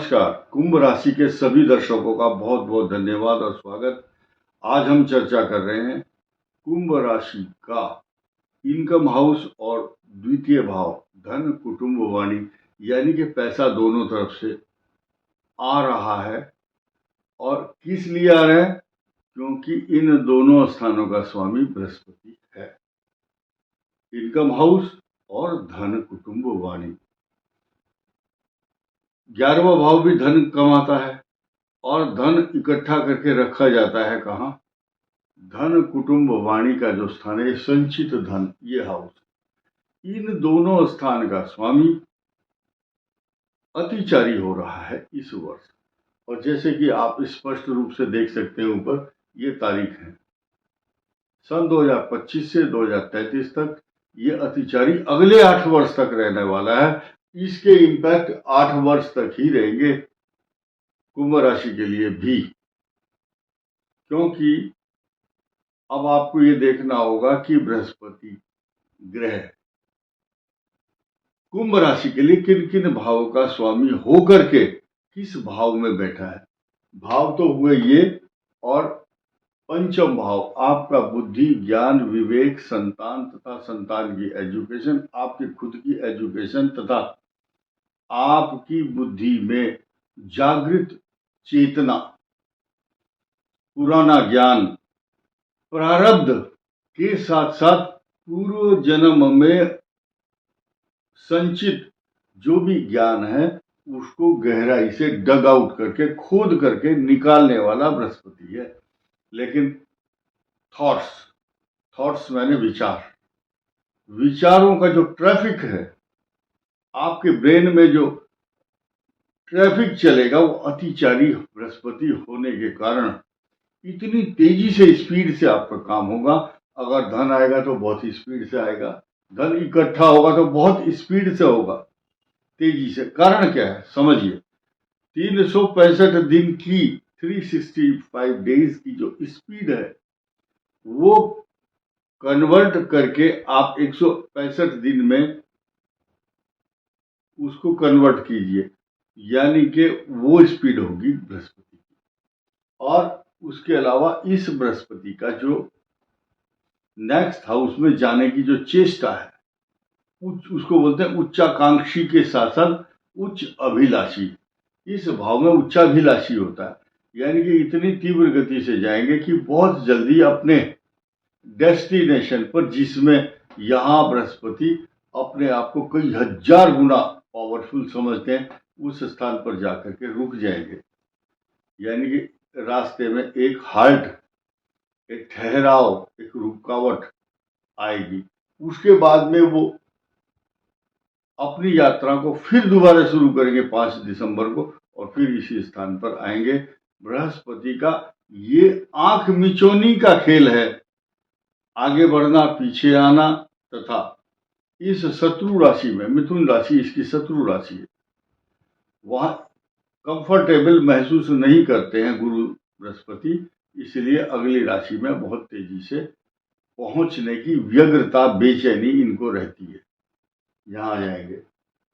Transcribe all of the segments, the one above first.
नमस्कार। कुंभ राशि के सभी दर्शकों का बहुत बहुत धन्यवाद और स्वागत। आज हम चर्चा कर रहे हैं कुंभ राशि का इनकम हाउस और द्वितीय भाव धन कुटुंब वाणी यानी कि पैसा दोनों तरफ से आ रहा है। और किस लिए आ रहा है? क्योंकि इन दोनों स्थानों का स्वामी बृहस्पति है। इनकम हाउस और धन कुटुंब वाणी। 11वां भाव भी धन कमाता है और धन इकट्ठा करके रखा जाता है कहाँ? धन कुटुंब वाणी का जो स्थान है संचित धन, ये हाउस। इन दोनों स्थान का स्वामी अतिचारी हो रहा है इस वर्ष। और जैसे कि आप स्पष्ट रूप से देख सकते हैं ऊपर, ये तारीख है सन 2025 से 2033 तक। ये अतिचारी अगले 8 वर्ष तक रहने वाला है। इसके इम्पैक्ट 8 वर्ष तक ही रहेंगे कुंभ राशि के लिए भी, क्योंकि अब आपको ये देखना होगा कि बृहस्पति ग्रह कुंभ राशि के लिए किन किन भावों का स्वामी होकर के किस भाव में बैठा है। भाव तो हुए ये, और पंचम भाव आपका बुद्धि, ज्ञान, विवेक, संतान तथा संतान की एजुकेशन, आपकी खुद की एजुकेशन तथा आपकी बुद्धि में जागृत चेतना, पुराना ज्ञान, प्रारब्ध के साथ साथ पूर्व जन्म में संचित जो भी ज्ञान है उसको गहराई से डग आउट करके, खोद करके निकालने वाला बृहस्पति है। लेकिन थॉट्स मैंने विचारों का जो ट्रैफिक है, आपके ब्रेन में जो ट्रैफिक चलेगा, वो अतिचारी बृहस्पति होने के कारण इतनी तेजी से, स्पीड से आपका काम होगा। अगर धन आएगा तो बहुत ही स्पीड से आएगा, धन इकट्ठा होगा तो बहुत स्पीड से होगा, तेजी से। कारण क्या है समझिए। 365 दिन की, 365 डेज की जो स्पीड है, वो कन्वर्ट करके आप 165 दिन में उसको कन्वर्ट कीजिए, यानी कि वो स्पीड होगी बृहस्पति की। और उसके अलावा इस बृहस्पति का जो नेक्स्ट हाउस में जाने की जो चेष्टा है, उसको बोलते हैं उच्चाकांक्षी के साथ साथ उच्च अभिलाषी। इस भाव में उच्चाभिलाषी होता है, यानी कि इतनी तीव्र गति से जाएंगे कि बहुत जल्दी अपने डेस्टिनेशन पर, जिसमें यहाँ बृहस्पति अपने आप को कई हजार गुना पावरफुल समझते हैं, उस स्थान पर जाकर के रुक जाएंगे। यानी कि रास्ते में एक हाल्ट, एक ठहराव, एक रुकावट आएगी। उसके बाद में वो अपनी यात्रा को फिर दोबारा शुरू करेंगे 5 दिसंबर को, और फिर इसी स्थान पर आएंगे। बृहस्पति का ये आंख मिचौनी का खेल है, आगे बढ़ना, पीछे आना, तथा इस शत्रु राशि में, मिथुन राशि इसकी शत्रु राशि है, वहां कंफर्टेबल महसूस नहीं करते हैं गुरु बृहस्पति, इसलिए अगली राशि में बहुत तेजी से पहुंचने की व्यग्रता, बेचैनी इनको रहती है। यहाँ जाएंगे,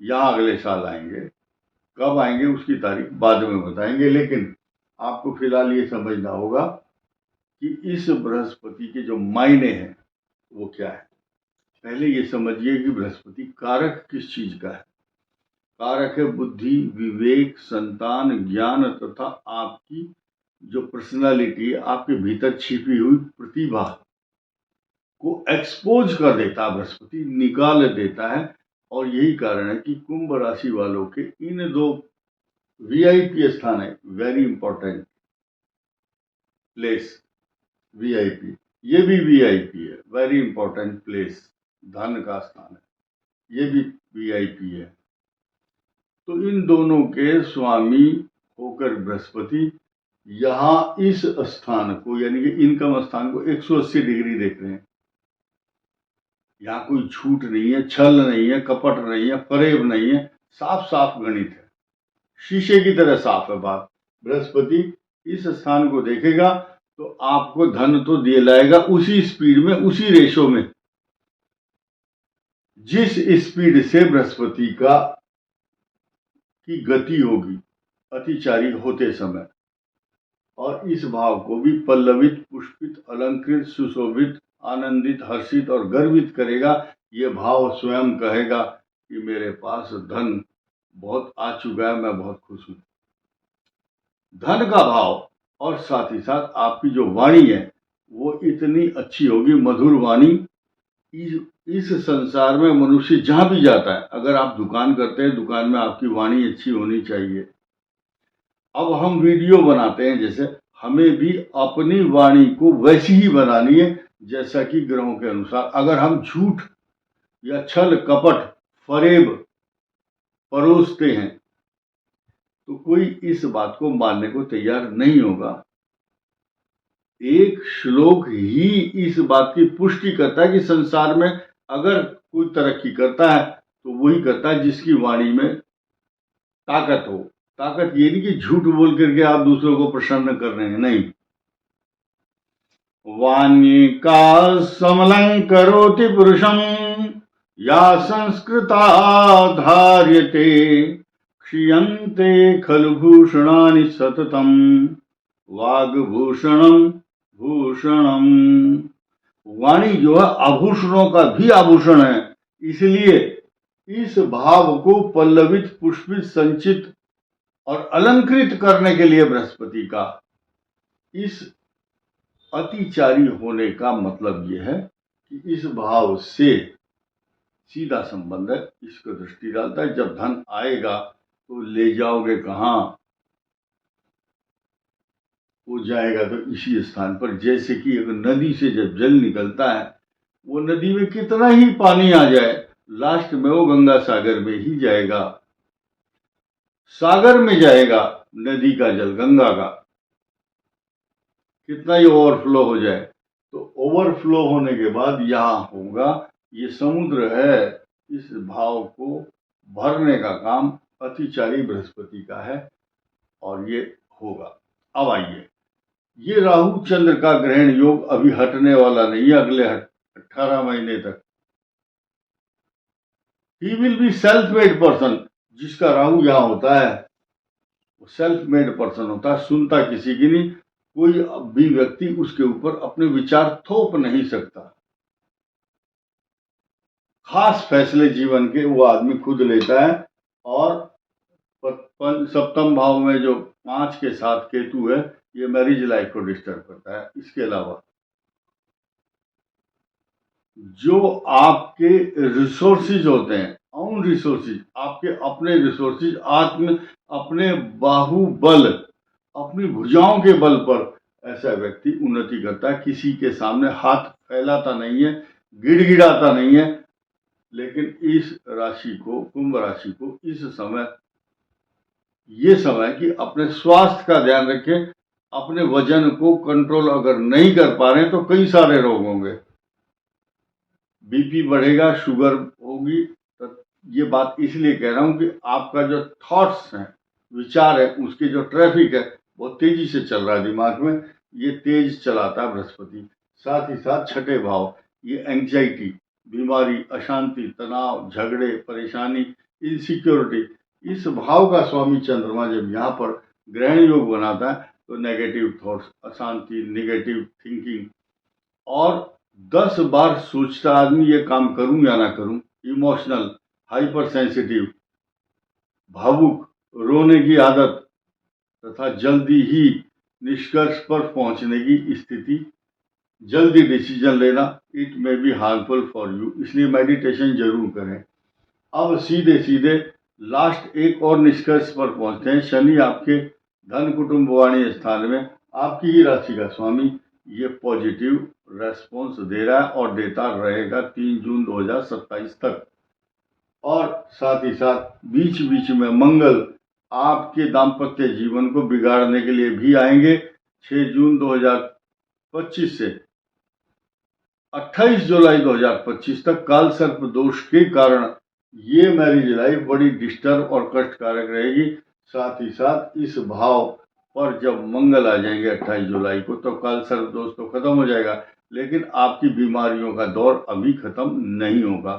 यहाँ अगले साल आएंगे, कब आएंगे उसकी तारीख बाद में बताएंगे। लेकिन आपको फिलहाल ये समझना होगा कि इस बृहस्पति के जो मायने हैं वो क्या है। पहले ये समझिए कि बृहस्पति कारक किस चीज का है। कारक है बुद्धि, विवेक, संतान, ज्ञान तथा आपकी जो पर्सनालिटी है, आपके भीतर छिपी हुई प्रतिभा को एक्सपोज कर देता है बृहस्पति, निकाल देता है। और यही कारण है कि कुंभ राशि वालों के इन 2 वीआईपी स्थान है, वेरी इंपॉर्टेंट प्लेस। वीआईपी, ये भी वीआईपी है, वेरी इंपॉर्टेंट प्लेस, धन का स्थान है, ये भी वीआईपी है। तो इन दोनों के स्वामी होकर बृहस्पति यहाँ इस स्थान को, यानी कि इनकम स्थान को 180 डिग्री देख रहे हैं। यहाँ कोई झूठ नहीं है, छल नहीं है, कपट नहीं है, फरेब नहीं है, साफ साफ गणित है, शीशे की तरह साफ है बात। बृहस्पति इस स्थान को देखेगा तो आपको धन तो दिए लाएगा उसी स्पीड में, उसी रेशो में, जिस स्पीड से बृहस्पति की गति होगी, अतिचारी होते समय, और इस भाव को भी पल्लवित, पुष्पित, अलंकृत, सुशोभित, आनंदित, हर्षित और गर्वित करेगा। ये भाव स्वयं कहेगा कि मेरे पास धन बहुत आ चुका है, मैं बहुत खुश हूं। धन का भाव और साथ ही साथ आपकी जो वाणी है वो इतनी अच्छी होगी, मधुर वाणी। इस संसार में मनुष्य जहां भी जाता है, अगर आप दुकान करते हैं, दुकान में आपकी वाणी अच्छी होनी चाहिए। अब हम वीडियो बनाते हैं, जैसे हमें भी अपनी वाणी को वैसी ही बनानी है जैसा कि ग्रहों के अनुसार। अगर हम झूठ या छल कपट फरेब परोसते हैं तो कोई इस बात को मानने को तैयार नहीं होगा। एक श्लोक ही इस बात की पुष्टि करता है कि संसार में अगर कोई तरक्की करता है तो वही करता है जिसकी वाणी में ताकत हो। ताकत ये नहीं कि झूठ बोल करके आप दूसरों को प्रसन्न कर रहे हैं, नहीं। वाणी का समलं करोति पुरुषम या संस्कृता धार्यते क्षीयन्ते खलु भूषणानि सततम वाग्भूषणम भूषणम। वाणी जो है आभूषणों का भी आभूषण है, इसलिए इस भाव को पल्लवित, पुष्पित, संचित और अलंकृत करने के लिए बृहस्पति का इस अतिचारी होने का मतलब यह है कि इस भाव से सीधा संबंध है, इसको दृष्टि डालता है। जब धन आएगा तो ले जाओगे कहां? वो जाएगा तो इसी स्थान पर। जैसे कि एक नदी से जब जल निकलता है, वो नदी में कितना ही पानी आ जाए, लास्ट में वो गंगा सागर में ही जाएगा। सागर में जाएगा नदी का जल, गंगा का, कितना ही ओवरफ्लो हो जाए। तो ओवरफ्लो होने के बाद यहां होगा, ये समुद्र है, इस भाव को भरने का काम अतिचारी बृहस्पति का है और ये होगा। अब आइए, ये राहु चंद्र का ग्रहण योग अभी हटने वाला नहीं है, अगले 18 महीने तक। He will be self made person. जिसका राहु यहां होता है वो सेल्फ मेड पर्सन होता है, सुनता किसी की नहीं। कोई भी व्यक्ति उसके ऊपर अपने विचार थोप नहीं सकता। खास फैसले जीवन के वो आदमी खुद लेता है। और सप्तम भाव में जो 5 के साथ केतु है, ये मैरिज लाइफ को डिस्टर्ब करता है। इसके अलावा जो आपके रिसोर्सेज होते हैं, ओन रिसोर्सेज, आपके अपने रिसोर्सेज, अपने बाहुबल, अपनी भुजाओं के बल पर ऐसा व्यक्ति उन्नति करता है। किसी के सामने हाथ फैलाता नहीं है, गिड़गिड़ाता नहीं है। लेकिन इस राशि को, कुंभ राशि को, इस समय ये समय कि अपने स्वास्थ्य का ध्यान रखें। अपने वजन को कंट्रोल अगर नहीं कर पा रहे हैं तो कई सारे रोग होंगे। बीपी बढ़ेगा, शुगर होगी। तो ये बात इसलिए कह रहा हूं कि आपका जो थॉट्स हैं, विचार है, उसकी जो ट्रैफिक है बहुत तेजी से चल रहा है दिमाग में। ये तेज चलाता है बृहस्पति। साथ ही साथ छठे भाव, ये एंग्जाइटी, बीमारी, अशांति, तनाव, झगड़े, परेशानी, इनसिक्योरिटी, इस भाव का स्वामी चंद्रमा जब यहाँ पर ग्रहण योग बनाता है तो नेगेटिव थॉट्स, अशांति, नेगेटिव थिंकिंग, और 10 बार सोचता आदमी ये काम करूं या ना करूं। इमोशनल, हाइपर सेंसिटिव, भावुक, रोने की आदत, तथा जल्दी ही निष्कर्ष पर पहुंचने की स्थिति, जल्दी डिसीजन लेना, it may be harmful for you. इसलिए मेडिटेशन जरूर करें। अब सीधे सीधे लास्ट एक और निष्कर्ष पर पहुंचते हैं। शनि आपके धन कुटुंब वाणी स्थान में, आपकी ही राशि का स्वामी, ये पॉजिटिव रेस्पॉन्स दे रहा है और देता रहेगा 3 जून 2027 तक। और साथ ही साथ बीच बीच में मंगल आपके दाम्पत्य जीवन को बिगाड़ने के लिए भी आएंगे। 6 जून 2025 से 28 जुलाई 2025 तक काल सर्प दोष के कारण ये मैरिज लाइफ बड़ी डिस्टर्ब और कष्टकारक रहेगी। साथ ही साथ इस भाव पर जब मंगल आ जाएंगे 28 जुलाई को, तो काल सर्प दोष तो खत्म हो जाएगा, लेकिन आपकी बीमारियों का दौर अभी खत्म नहीं होगा।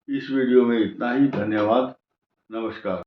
इस वीडियो में इतना ही। धन्यवाद, नमस्कार।